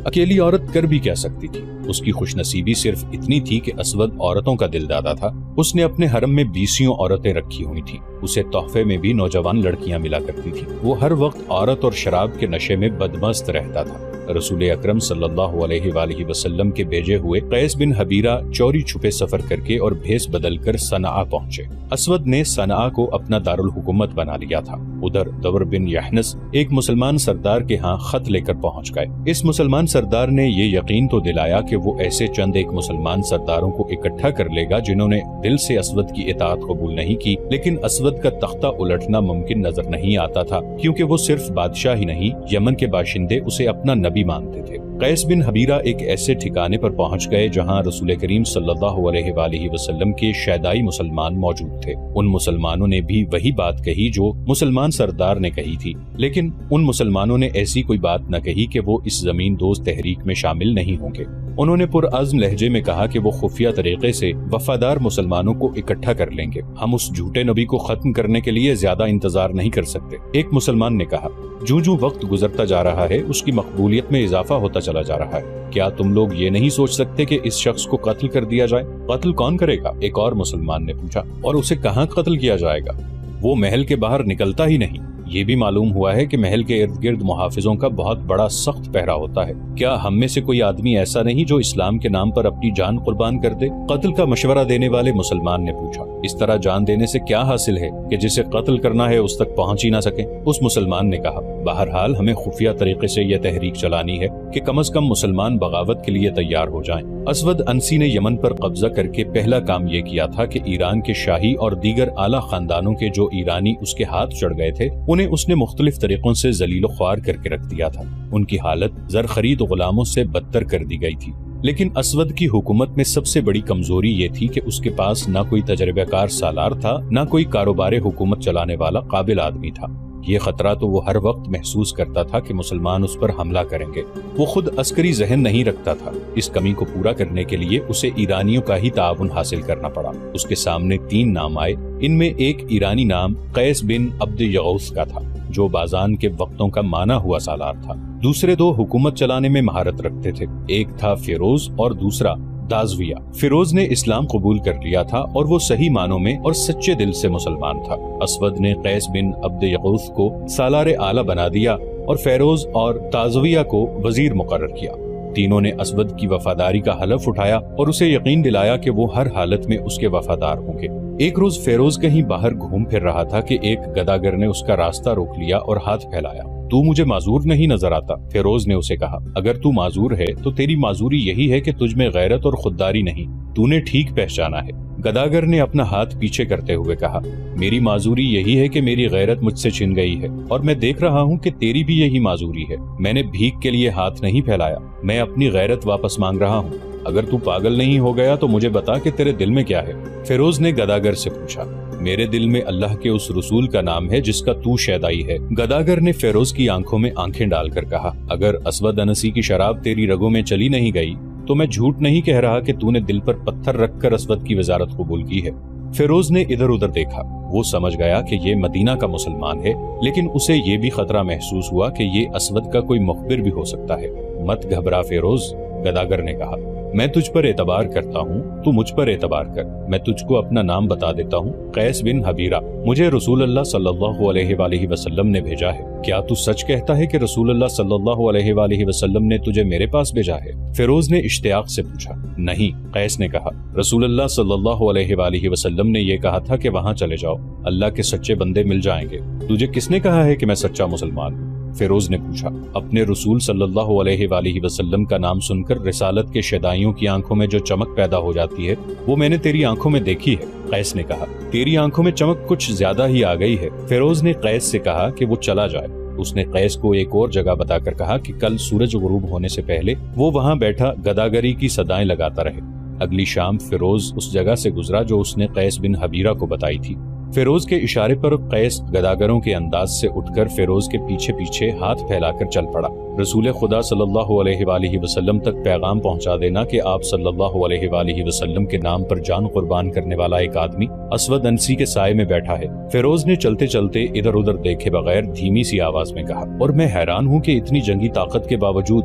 اکیلی عورت کر بھی کیا سکتی تھی؟ اس کی خوش نصیبی صرف اتنی تھی کہ اسود عورتوں کا دل دادا تھا۔ اس نے اپنے حرم میں 20 عورتیں رکھی ہوئی تھیں۔ اسے تحفے میں بھی نوجوان لڑکیاں ملا کرتی تھیں۔ وہ ہر وقت عورت اور شراب کے نشے میں بدمست رہتا تھا۔ رسول اکرم صلی اللہ علیہ وآلہ وسلم کے بھیجے ہوئے قیس بن حبیرہ چوری چھپے سفر کر کے اور بھیس بدل کر صنعاء پہنچے۔ اسود نے صنعاء کو اپنا دارالحکومت بنا لیا تھا۔ ادھر دور بن یحنس ایک مسلمان سردار کے ہاں خط لے کر پہنچ گئے۔ اس مسلمان سردار نے یہ یقین تو دلایا کہ وہ ایسے چند ایک مسلمان سرداروں کو اکٹھا کر لے گا جنہوں نے دل سے اسود کی اطاعت قبول نہیں کی، لیکن اسود کا تختہ الٹنا ممکن نظر نہیں آتا تھا، کیونکہ وہ صرف بادشاہ ہی نہیں، یمن کے باشندے اسے اپنا نبی مانتے تھے۔ قیس بن حبیرہ ایک ایسے ٹھکانے پر پہنچ گئے جہاں رسول کریم صلی اللہ علیہ وآلہ وسلم کے شیدائی مسلمان موجود تھے۔ ان مسلمانوں نے بھی وہی بات کہی جو مسلمان سردار نے کہی تھی، لیکن ان مسلمانوں نے ایسی کوئی بات نہ کہی کہ وہ اس زمین دوز تحریک میں شامل نہیں ہوں گے۔ انہوں نے پرعزم لہجے میں کہا کہ وہ خفیہ طریقے سے وفادار مسلمانوں کو اکٹھا کر لیں گے۔ ہم اس جھوٹے نبی کو ختم کرنے کے لیے زیادہ انتظار نہیں کر سکتے۔ ایک مسلمان نے کہا، جو وقت گزرتا جا رہا ہے اس کی مقبولیت میں اضافہ ہوتا چلا جا رہا ہے۔ کیا تم لوگ یہ نہیں سوچ سکتے کہ اس شخص کو قتل کر دیا جائے؟ قتل کون کرے گا؟ ایک اور مسلمان نے پوچھا۔ اور اسے کہاں قتل کیا جائے گا؟ وہ محل کے باہر نکلتا ہی نہیں۔ یہ بھی معلوم ہوا ہے کہ محل کے ارد گرد محافظوں کا بہت بڑا سخت پہرا ہوتا ہے۔ کیا ہم میں سے کوئی آدمی ایسا نہیں جو اسلام کے نام پر اپنی جان قربان کر دے؟ قتل کا مشورہ دینے والے مسلمان نے پوچھا۔ اس طرح جان دینے سے کیا حاصل ہے کہ جسے قتل کرنا ہے اس تک پہنچ ہی نہ سکے؟ اس مسلمان نے کہا، بہرحال ہمیں خفیہ طریقے سے یہ تحریک چلانی ہے کہ کم از کم مسلمان بغاوت کے لیے تیار ہو جائیں۔ اسود انسی نے یمن پر قبضہ کر کے پہلا کام یہ کیا تھا کہ ایران کے شاہی اور دیگر اعلیٰ خاندانوں کے جو ایرانی اس کے ہاتھ چڑھ گئے تھے انہیں اس نے مختلف طریقوں سے ذلیل و خوار کر کے رکھ دیا تھا۔ ان کی حالت زر خرید غلاموں سے بدتر کر دی گئی تھی۔ لیکن اسود کی حکومت میں سب سے بڑی کمزوری یہ تھی کہ اس کے پاس نہ کوئی تجربہ کار سالار تھا، نہ کوئی کاروبار حکومت چلانے والا قابل آدمی تھا۔ یہ خطرہ تو وہ ہر وقت محسوس کرتا تھا کہ مسلمان اس پر حملہ کریں گے۔ وہ خود عسکری ذہن نہیں رکھتا تھا۔ اس کمی کو پورا کرنے کے لیے اسے ایرانیوں کا ہی تعاون حاصل کرنا پڑا۔ اس کے سامنے 3 نام آئے۔ ان میں ایک ایرانی نام قیس بن عبد یغوث کا تھا جو بازان کے وقتوں کا مانا ہوا سالار تھا۔ دوسرے 2 حکومت چلانے میں مہارت رکھتے تھے، ایک تھا فیروز اور دوسرا دازویہ۔ فیروز نے اسلام قبول کر لیا تھا اور وہ صحیح معنوں میں اور سچے دل سے مسلمان تھا۔ اسود نے قیس بن عبد یغوث کو سالار اعلیٰ بنا دیا اور فیروز اور دازویہ کو وزیر مقرر کیا۔ تینوں نے اسود کی وفاداری کا حلف اٹھایا اور اسے یقین دلایا کہ وہ ہر حالت میں اس کے وفادار ہوں گے۔ ایک روز فیروز کہیں باہر گھوم پھر رہا تھا کہ ایک گداگر نے اس کا راستہ روک لیا اور ہاتھ پھیلایا۔ تو مجھے معذور نہیں نظر آتا؟ فیروز نے اسے کہا۔ اگر تو معذور ہے تو تیری معذوری یہی ہے کہ تجھ میں غیرت اور خودداری نہیں۔ تو نے ٹھیک پہچانا ہے۔ گداگر نے اپنا ہاتھ پیچھے کرتے ہوئے کہا، میری معذوری یہی ہے کہ میری غیرت مجھ سے چھن گئی ہے، اور میں دیکھ رہا ہوں کہ تیری بھی یہی معذوری ہے۔ میں نے بھیک کے لیے ہاتھ نہیں پھیلایا، میں اپنی غیرت واپس مانگ رہا ہوں۔ اگر تو پاگل نہیں ہو گیا تو مجھے بتا کہ تیرے دل میں کیا ہے؟ فیروز نے گداگر سے پوچھا۔ میرے دل میں اللہ کے اس رسول کا نام ہے جس کا تو شیدائی ہے۔ گداگر نے فیروز کی آنکھوں میں آنکھیں ڈال کر کہا، اگر اسود انسی کی شراب تیری رگوں میں چلی نہیں گئی تو میں جھوٹ نہیں کہہ رہا کہ تو نے دل پر پتھر رکھ کر اسود کی وزارت قبول کی ہے۔ فیروز نے ادھر ادھر دیکھا۔ وہ سمجھ گیا کہ یہ مدینہ کا مسلمان ہے، لیکن اسے یہ بھی خطرہ محسوس ہوا کہ یہ اسود کا کوئی مخبر بھی ہو سکتا ہے۔ مت گھبرا فیروز، گداگر نے کہا، میں تجھ پر اعتبار کرتا ہوں، تو مجھ پر اعتبار کر۔ میں تجھ کو اپنا نام بتا دیتا ہوں، قیس بن حبیرہ۔ مجھے رسول اللہ صلی اللہ علیہ وآلہ وسلم نے بھیجا ہے۔ کیا تو سچ کہتا ہے کہ رسول اللہ صلی اللہ علیہ وآلہ وسلم نے تجھے میرے پاس بھیجا ہے؟ فیروز نے اشتیاق سے پوچھا۔ نہیں، قیس نے کہا، رسول اللہ صلی اللہ علیہ وآلہ وسلم نے یہ کہا تھا کہ وہاں چلے جاؤ، اللہ کے سچے بندے مل جائیں گے۔ تجھے کس نے کہا ہے کہ میں سچا مسلمان ہوں؟ فیروز نے پوچھا۔ اپنے رسول صلی اللہ علیہ وآلہ وسلم کا نام سن کر رسالت کے شیدائیوں کی آنکھوں میں جو چمک پیدا ہو جاتی ہے وہ میں نے تیری آنکھوں میں دیکھی ہے، قیس نے کہا۔ تیری آنکھوں میں چمک کچھ زیادہ ہی آ گئی ہے۔ فیروز نے قیس سے کہا کہ وہ چلا جائے۔ اس نے قیس کو ایک اور جگہ بتا کر کہا کہ کل سورج غروب ہونے سے پہلے وہ وہاں بیٹھا گداگری کی صدائیں لگاتا رہے۔ اگلی شام فیروز اس جگہ سے گزرا جو اس نے قیس بن حبیرہ کو بتائی تھی۔ فیروز کے اشارے پر قیس گداگروں کے انداز سے اٹھ کر فیروز کے پیچھے پیچھے ہاتھ پھیلا کر چل پڑا۔ رسول خدا صلی اللہ علیہ وآلہ وسلم تک پیغام پہنچا دینا کہ آپ صلی اللہ علیہ وآلہ وسلم کے نام پر جان قربان کرنے والا ایک آدمی اسود انسی کے سائے میں بیٹھا ہے۔ فیروز نے چلتے چلتے ادھر ادھر دیکھے بغیر دھیمی سی آواز میں کہا، اور میں حیران ہوں کہ اتنی جنگی طاقت کے باوجود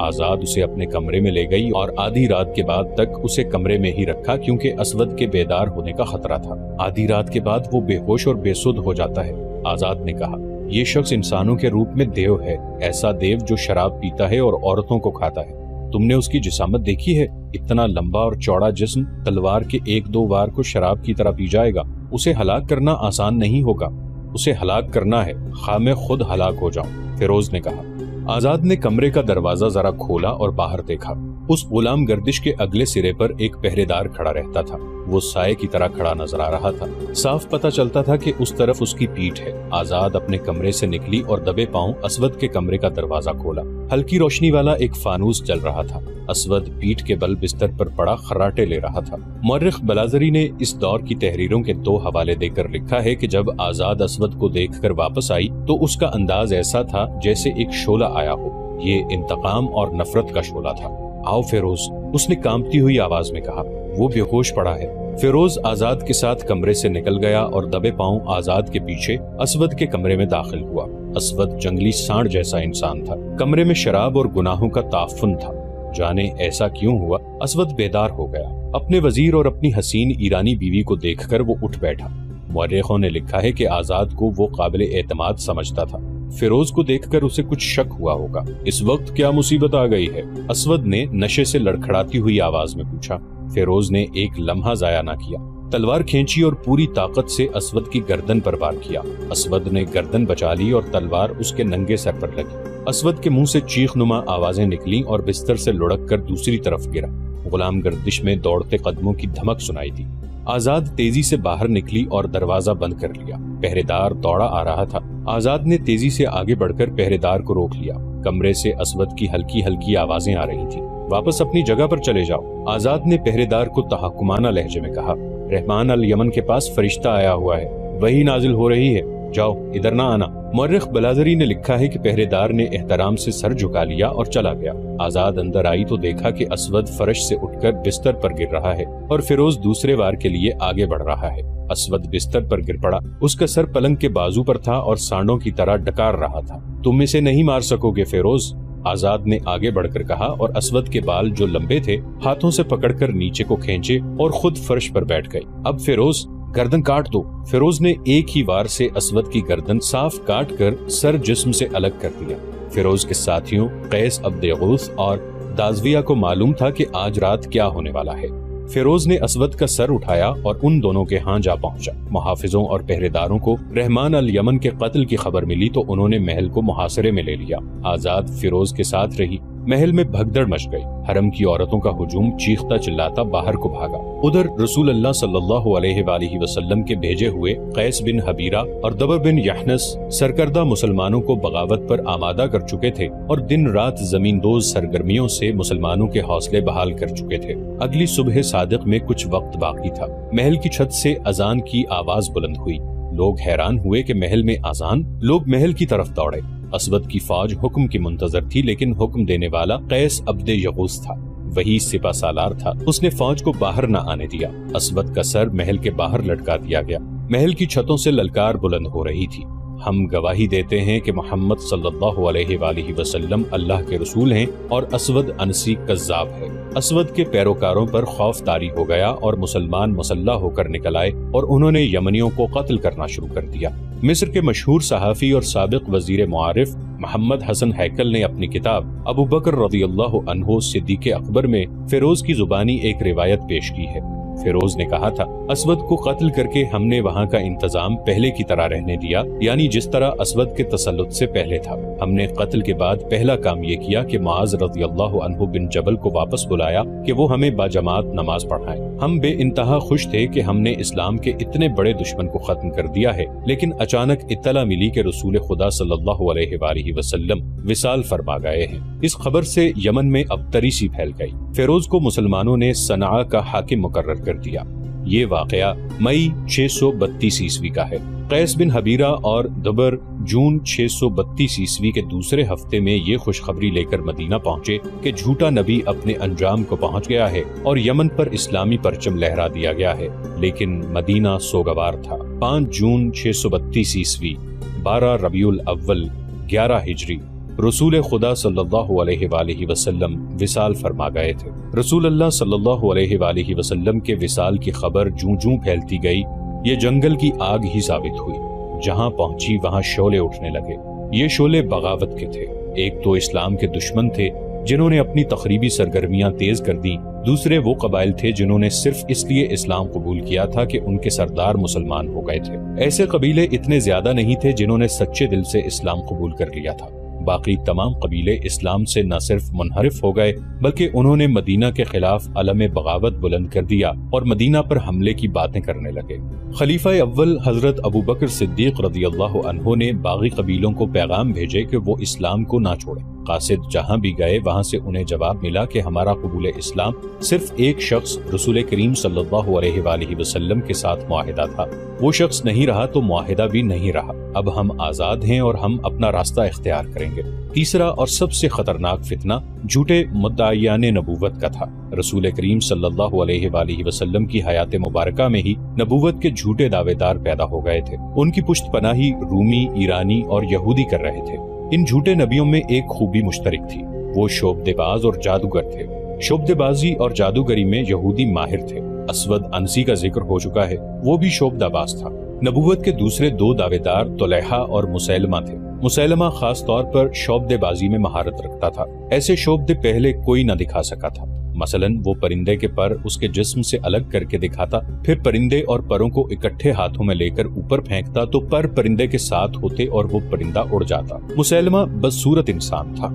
آزاد اسے اپنے کمرے میں لے گئی اور آدھی رات کے بعد تک اسے کمرے میں ہی رکھا کیونکہ اسود کے بیدار ہونے کا خطرہ تھا۔ آدھی رات کے بعد وہ بے ہوش اور بے سدھ ہو جاتا ہے۔ آزاد نے کہا، یہ شخص انسانوں کے روپ میں دیو ہے، ایسا دیو جو شراب پیتا ہے اور عورتوں کو کھاتا ہے۔ تم نے اس کی جسامت دیکھی ہے؟ اتنا لمبا اور چوڑا جسم تلوار کے ایک دو وار کو شراب کی طرح پی جائے گا۔ اسے ہلاک کرنا آسان نہیں ہوگا۔ اسے ہلاک کرنا ہے، خواہ میں خود ہلاک ہو جاؤں، فیروز نے کہا۔ آزاد نے کمرے کا دروازہ ذرا کھولا اور باہر دیکھا۔ اس غلام گردش کے اگلے سرے پر ایک پہرےدار کھڑا رہتا تھا۔ وہ سائے کی طرح کھڑا نظر آ رہا تھا۔ صاف پتہ چلتا تھا کہ اس طرف اس کی پیٹھ ہے۔ آزاد اپنے کمرے سے نکلی اور دبے پاؤں اسود کے کمرے کا دروازہ کھولا۔ ہلکی روشنی والا ایک فانوس جل رہا تھا۔ اسود پیٹھ کے بل بستر پر پڑا خراٹے لے رہا تھا۔ مورخ بلازری نے اس دور کی تحریروں کے 2 حوالے دے کر لکھا ہے کہ جب آزاد اسود کو دیکھ کر واپس آئی تو اس کا انداز ایسا تھا جیسے ایک شعلہ آیا ہو۔ یہ انتقام اور نفرت کا شعلہ تھا۔ آؤ فیروز، اس نے کانپتی ہوئی آواز میں کہا، وہ بے ہوش پڑا ہے۔ فیروز آزاد کے ساتھ کمرے سے نکل گیا اور دبے پاؤں آزاد کے پیچھے اسود کے کمرے میں داخل ہوا۔ اسود جنگلی سانڈ جیسا انسان تھا۔ کمرے میں شراب اور گناہوں کا تعفن تھا۔ جانے ایسا کیوں ہوا، اسود بیدار ہو گیا۔ اپنے وزیر اور اپنی حسین ایرانی بیوی کو دیکھ کر وہ اٹھ بیٹھا۔ مورخوں نے لکھا ہے کہ آزاد کو وہ قابل اعتماد سمجھتا تھا۔ فیروز کو دیکھ کر اسے کچھ شک ہوا ہوگا۔ اس وقت کیا مصیبت آ گئی ہے؟ اسود نے نشے سے لڑکھڑاتی ہوئی آواز میں پوچھا۔ فیروز نے ایک لمحہ ضائع نہ کیا۔ تلوار کھینچی اور پوری طاقت سے اسود کی گردن پر وار کیا۔ اسود نے گردن بچا لی اور تلوار اس کے ننگے سر پر لگی۔ اسود کے منہ سے چیخ نما آوازیں نکلیں اور بستر سے لڑک کر دوسری طرف گرا۔ غلام گردش میں دوڑتے قدموں کی دھمک سنائی دی۔ آزاد تیزی سے باہر نکلی اور دروازہ بند کر لیا۔ پہرےدار دوڑا آ رہا تھا۔ آزاد نے تیزی سے آگے بڑھ کر پہرےدار کو روک لیا۔ کمرے سے اسود کی ہلکی ہلکی آوازیں آ رہی تھیں۔ واپس اپنی جگہ پر چلے جاؤ، آزاد نے پہرےدار کو تحکمانہ لہجے میں کہا۔ رحمان الیمن کے پاس فرشتہ آیا ہوا ہے، وہی نازل ہو رہی ہے، جاؤ، ادھر نہ آنا۔ مورخ بلازری نے لکھا ہے کہ پہرےدار نے احترام سے سر جھکا لیا اور چلا گیا۔ آزاد اندر آئی تو دیکھا کہ اسود فرش سے اٹھ کر بستر پر گر رہا ہے اور فیروز دوسرے وار کے لیے آگے بڑھ رہا ہے۔ اسود بستر پر گر پڑا۔ اس کا سر پلنگ کے بازو پر تھا اور سانڈوں کی طرح ڈکار رہا تھا۔ تم اسے نہیں مار سکو گے فیروز، آزاد نے آگے بڑھ کر کہا اور اسود کے بال جو لمبے تھے ہاتھوں سے پکڑ کر نیچے کو کھینچے اور خود فرش پر بیٹھ گئی۔ اب فیروز، گردن کاٹ دو۔ فیروز نے ایک ہی وار سے اسود کی گردن صاف کاٹ کر سر جسم سے الگ کر دیا۔ فیروز کے ساتھیوں قیس عبد غوث اور دازویہ کو معلوم تھا کہ آج رات کیا ہونے والا ہے۔ فیروز نے اسود کا سر اٹھایا اور ان دونوں کے ہاں جا پہنچا۔ محافظوں اور پہرےداروں کو رحمان الیمن کے قتل کی خبر ملی تو انہوں نے محل کو محاصرے میں لے لیا۔ آزاد فیروز کے ساتھ رہی۔ محل میں بھگدڑ مچ گئی۔ حرم کی عورتوں کا ہجوم چیختا چلاتا باہر کو بھاگا۔ ادھر رسول اللہ صلی اللہ علیہ وآلہ وسلم کے بھیجے ہوئے قیس بن حبیرہ اور دبر بن یحنس سرکردہ مسلمانوں کو بغاوت پر آمادہ کر چکے تھے اور دن رات زمین دوز سرگرمیوں سے مسلمانوں کے حوصلے بحال کر چکے تھے۔ اگلی صبح صادق میں کچھ وقت باقی تھا۔ محل کی چھت سے اذان کی آواز بلند ہوئی۔ لوگ حیران ہوئے کہ محل میں اذان۔ لوگ محل کی طرف دوڑے۔ اسود کی فوج حکم کی منتظر تھی، لیکن حکم دینے والا قیس عبد یغوث تھا۔ وہی سپہ سالار تھا۔ اس نے فوج کو باہر نہ آنے دیا۔ اسود کا سر محل کے باہر لٹکا دیا گیا۔ محل کی چھتوں سے للکار بلند ہو رہی تھی۔ ہم گواہی دیتے ہیں کہ محمد صلی اللہ علیہ وآلہ وسلم اللہ کے رسول ہیں اور اسود انسی کذاب ہے۔ اسود کے پیروکاروں پر خوف طاری ہو گیا اور مسلمان مسلح ہو کر نکل آئے اور انہوں نے یمنیوں کو قتل کرنا شروع کر دیا۔ مصر کے مشہور صحافی اور سابق وزیر معارف محمد حسن ہیکل نے اپنی کتاب ابو بکر رضی اللہ عنہ صدیق اکبر میں فیروز کی زبانی ایک روایت پیش کی ہے۔ فیروز نے کہا تھا، اسود کو قتل کر کے ہم نے وہاں کا انتظام پہلے کی طرح رہنے دیا، یعنی جس طرح اسود کے تسلط سے پہلے تھا۔ ہم نے قتل کے بعد پہلا کام یہ کیا کہ معاذ رضی اللہ عنہ بن جبل کو واپس بلایا کہ وہ ہمیں باجماعت نماز پڑھائیں۔ ہم بے انتہا خوش تھے کہ ہم نے اسلام کے اتنے بڑے دشمن کو ختم کر دیا ہے، لیکن اچانک اطلاع ملی کہ رسول خدا صلی اللہ علیہ وآلہ وسلم وصال فرما گئے ہیں۔ اس خبر سے یمن میں ابتری سی پھیل گئی۔ فیروز کو مسلمانوں نے صنعاء کا حاکم مقرر کر دیا۔ یہ واقعہ مئی 632 عیسوی کا ہے۔ قیس بن حبیرہ اور دبر جون 632 عیسوی کے دوسرے ہفتے میں یہ خوشخبری لے کر مدینہ پہنچے کہ جھوٹا نبی اپنے انجام کو پہنچ گیا ہے اور یمن پر اسلامی پرچم لہرا دیا گیا ہے، لیکن مدینہ سوگوار تھا۔ 5 جون 632 عیسوی، 12 ربیع الاول 11 ہجری، رسول خدا صلی اللہ علیہ وآلہ وسلم وصال فرما گئے تھے۔ رسول اللہ صلی اللہ علیہ وآلہ وسلم کے وصال کی خبر جوں جوں پھیلتی گئی، یہ جنگل کی آگ ہی ثابت ہوئی۔ جہاں پہنچی وہاں شعلے اٹھنے لگے۔ یہ شعلے بغاوت کے تھے۔ ایک تو اسلام کے دشمن تھے جنہوں نے اپنی تخریبی سرگرمیاں تیز کر دیں، دوسرے وہ قبائل تھے جنہوں نے صرف اس لیے اسلام قبول کیا تھا کہ ان کے سردار مسلمان ہو گئے تھے۔ ایسے قبیلے اتنے زیادہ نہیں تھے جنہوں نے سچے دل سے اسلام قبول کر لیا تھا۔ باقی تمام قبیلے اسلام سے نہ صرف منحرف ہو گئے بلکہ انہوں نے مدینہ کے خلاف علم بغاوت بلند کر دیا اور مدینہ پر حملے کی باتیں کرنے لگے۔ خلیفہ اول حضرت ابو بکر صدیق رضی اللہ عنہ نے باغی قبیلوں کو پیغام بھیجے کہ وہ اسلام کو نہ چھوڑیں۔ قاصد جہاں بھی گئے وہاں سے انہیں جواب ملا کہ ہمارا قبول اسلام صرف ایک شخص رسول کریم صلی اللہ علیہ وآلہ وسلم کے ساتھ معاہدہ تھا، وہ شخص نہیں رہا تو معاہدہ بھی نہیں رہا، اب ہم آزاد ہیں اور ہم اپنا راستہ اختیار کریں گے۔ تیسرا اور سب سے خطرناک فتنہ جھوٹے مدعیان نبوت کا تھا۔ رسول کریم صلی اللہ علیہ وآلہ وسلم کی حیات مبارکہ میں ہی نبوت کے جھوٹے دعوے دار پیدا ہو گئے تھے۔ ان کی پشت پناہی رومی، ایرانی اور یہودی کر رہے تھے۔ ان جھوٹے نبیوں میں ایک خوبی مشترک تھی، وہ شعبدے باز اور جادوگر تھے۔ شعبدے بازی اور جادوگری میں یہودی ماہر تھے۔ اسود انسی کا ذکر ہو چکا ہے، وہ بھی شعبدہ باز تھا۔ نبوت کے دوسرے دو دعوے دار طلیحہ اور مسیلمہ تھے۔ مسیلمہ خاص طور پر شعبدے بازی میں مہارت رکھتا تھا، ایسے شعبدے پہلے کوئی نہ دکھا سکا تھا۔ مثلاً وہ پرندے کے پر اس کے جسم سے الگ کر کے دکھاتا، پھر پرندے اور پروں کو اکٹھے ہاتھوں میں لے کر اوپر پھینکتا تو پر پرندے کے ساتھ ہوتے اور وہ پرندہ اڑ جاتا۔ مسیلمہ بدصورت انسان تھا،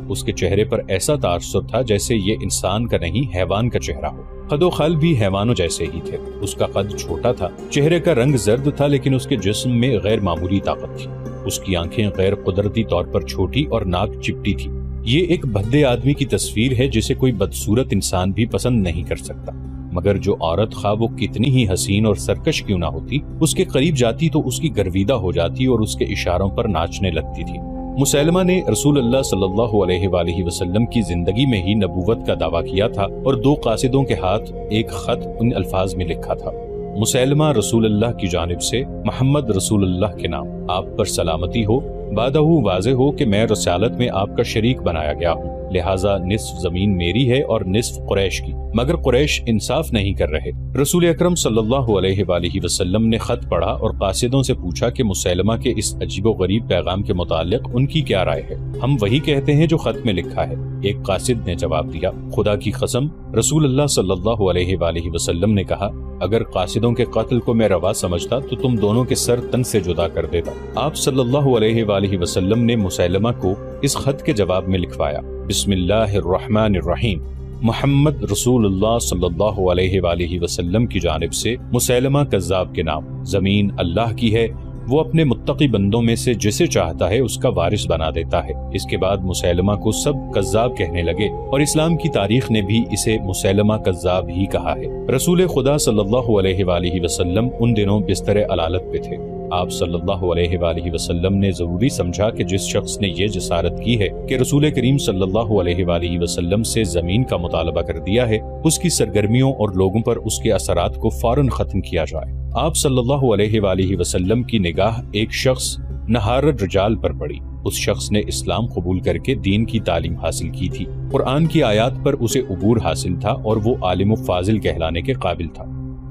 اس کے چہرے پر ایسا تاثر تھا جیسے یہ انسان کا نہیں حیوان کا چہرہ ہو۔ قد و خال بھی حیوانوں جیسے ہی تھے، اس کا قد چھوٹا تھا، چہرے کا رنگ زرد تھا لیکن اس کے جسم میں غیر معمولی طاقت تھی۔ اس کی آنکھیں غیر قدرتی طور پر چھوٹی اور ناک چپٹی تھی۔ یہ ایک بھدے آدمی کی تصویر ہے جسے کوئی بدصورت انسان بھی پسند نہیں کر سکتا، مگر جو عورت خواہ وہ کتنی ہی حسین اور سرکش کیوں نہ ہوتی، اس کے قریب جاتی تو اس کی گرویدہ ہو جاتی اور اس کے اشاروں پر ناچنے لگتی تھی۔ مسیلمہ نے رسول اللہ صلی اللہ علیہ وآلہ وسلم کی زندگی میں ہی نبوت کا دعویٰ کیا تھا اور دو قاصدوں کے ہاتھ ایک خط ان الفاظ میں لکھا تھا: مسیلمہ رسول اللہ کی جانب سے، محمد رسول اللہ کے نام، آپ پر سلامتی ہو، بادہ واضح ہو کہ میں رسالت میں آپ کا شریک بنایا گیا ہوں، لہٰذا نصف زمین میری ہے اور نصف قریش کی، مگر قریش انصاف نہیں کر رہے۔ رسول اکرم صلی اللہ علیہ وآلہ وسلم نے خط پڑھا اور قاصدوں سے پوچھا کہ مسیلمہ کے اس عجیب و غریب پیغام کے متعلق ان کی کیا رائے ہے؟ ہم وہی کہتے ہیں جو خط میں لکھا ہے، ایک قاصد نے جواب دیا۔ خدا کی قسم، رسول اللہ صلی اللہ علیہ وآلہ وسلم نے کہا، اگر قاصدوں کے قتل کو میں روا سمجھتا تو تم دونوں کے سر تن سے جدا کر دیتا۔ آپ صلی اللہ علیہ وآلہ وسلم نے مسیلمہ کو اس خط کے جواب میں لکھوایا: بسم اللہ الرحمن الرحیم، محمد رسول اللہ صلی اللہ علیہ وآلہ وسلم کی جانب سے، مسیلمہ کذاب کے نام، زمین اللہ کی ہے، وہ اپنے متقی بندوں میں سے جسے چاہتا ہے اس کا وارث بنا دیتا ہے۔ اس کے بعد مسیلمہ کو سب کذاب کہنے لگے اور اسلام کی تاریخ نے بھی اسے مسیلمہ کذاب ہی کہا ہے۔ رسول خدا صلی اللہ علیہ وآلہ وسلم ان دنوں بستر علالت پہ تھے۔ آپ صلی اللہ علیہ وآلہ وسلم نے ضروری سمجھا کہ جس شخص نے یہ جسارت کی ہے کہ رسول کریم صلی اللہ علیہ وآلہ وسلم سے زمین کا مطالبہ کر دیا ہے، اس کی سرگرمیوں اور لوگوں پر اس کے اثرات کو فوراً ختم کیا جائے۔ آپ صلی اللہ علیہ وآلہ وسلم کی نگاہ ایک شخص نہار الرجال پر پڑی۔ اس شخص نے اسلام قبول کر کے دین کی تعلیم حاصل کی تھی، قرآن کی آیات پر اسے عبور حاصل تھا اور وہ عالم و فاضل کہلانے کے قابل تھا۔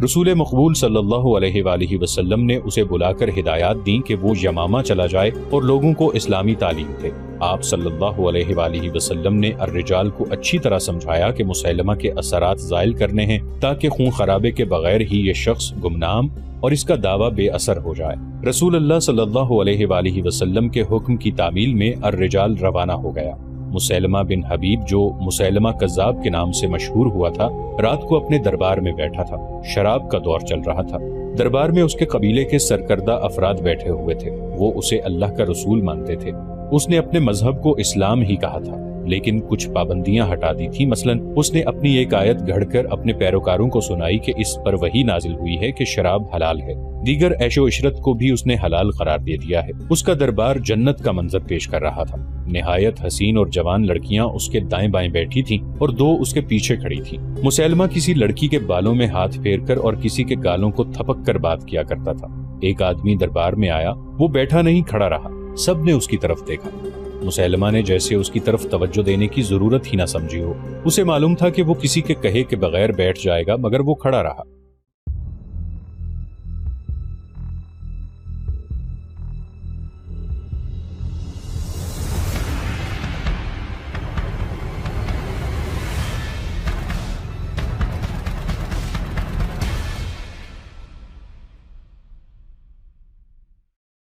رسول مقبول صلی اللہ علیہ وآلہ وسلم نے اسے بلا کر ہدایات دیں کہ وہ یمامہ چلا جائے اور لوگوں کو اسلامی تعلیم دے۔ آپ صلی اللہ علیہ وآلہ وسلم نے الرجال کو اچھی طرح سمجھایا کہ مسیلمہ کے اثرات زائل کرنے ہیں تاکہ خون خرابے کے بغیر ہی یہ شخص گمنام اور اس کا دعویٰ بے اثر ہو جائے۔ رسول اللہ صلی اللہ علیہ وآلہ وسلم کے حکم کی تعمیل میں الرجال روانہ ہو گیا۔ مسیلمہ بن حبیب، جو مسیلمہ کذاب کے نام سے مشہور ہوا تھا، رات کو اپنے دربار میں بیٹھا تھا۔ شراب کا دور چل رہا تھا۔ دربار میں اس کے قبیلے کے سرکردہ افراد بیٹھے ہوئے تھے، وہ اسے اللہ کا رسول مانتے تھے۔ اس نے اپنے مذہب کو اسلام ہی کہا تھا، لیکن کچھ پابندیاں ہٹا دی تھی۔ مثلاً اس نے اپنی ایک آیت گھڑ کر اپنے پیروکاروں کو سنائی کہ اس پر وحی نازل ہوئی ہے کہ شراب حلال ہے۔ دیگر عیش و عشرت کو بھی اس نے حلال قرار دے دیا ہے۔ اس کا دربار جنت کا منظر پیش کر رہا تھا۔ نہایت حسین اور جوان لڑکیاں اس کے دائیں بائیں بیٹھی تھیں اور دو اس کے پیچھے کھڑی تھیں۔ مسیلمہ کسی لڑکی کے بالوں میں ہاتھ پھیر کر اور کسی کے گالوں کو تھپک کر بات کیا کرتا تھا۔ ایک آدمی دربار میں آیا، وہ بیٹھا نہیں کھڑا رہا، سب نے اس کی طرف دیکھا۔ مسلمہ نے جیسے اس کی طرف توجہ دینے کی ضرورت ہی نہ سمجھی ہو۔ اسے معلوم تھا کہ وہ کسی کے کہے کے بغیر بیٹھ جائے گا، مگر وہ کھڑا رہا۔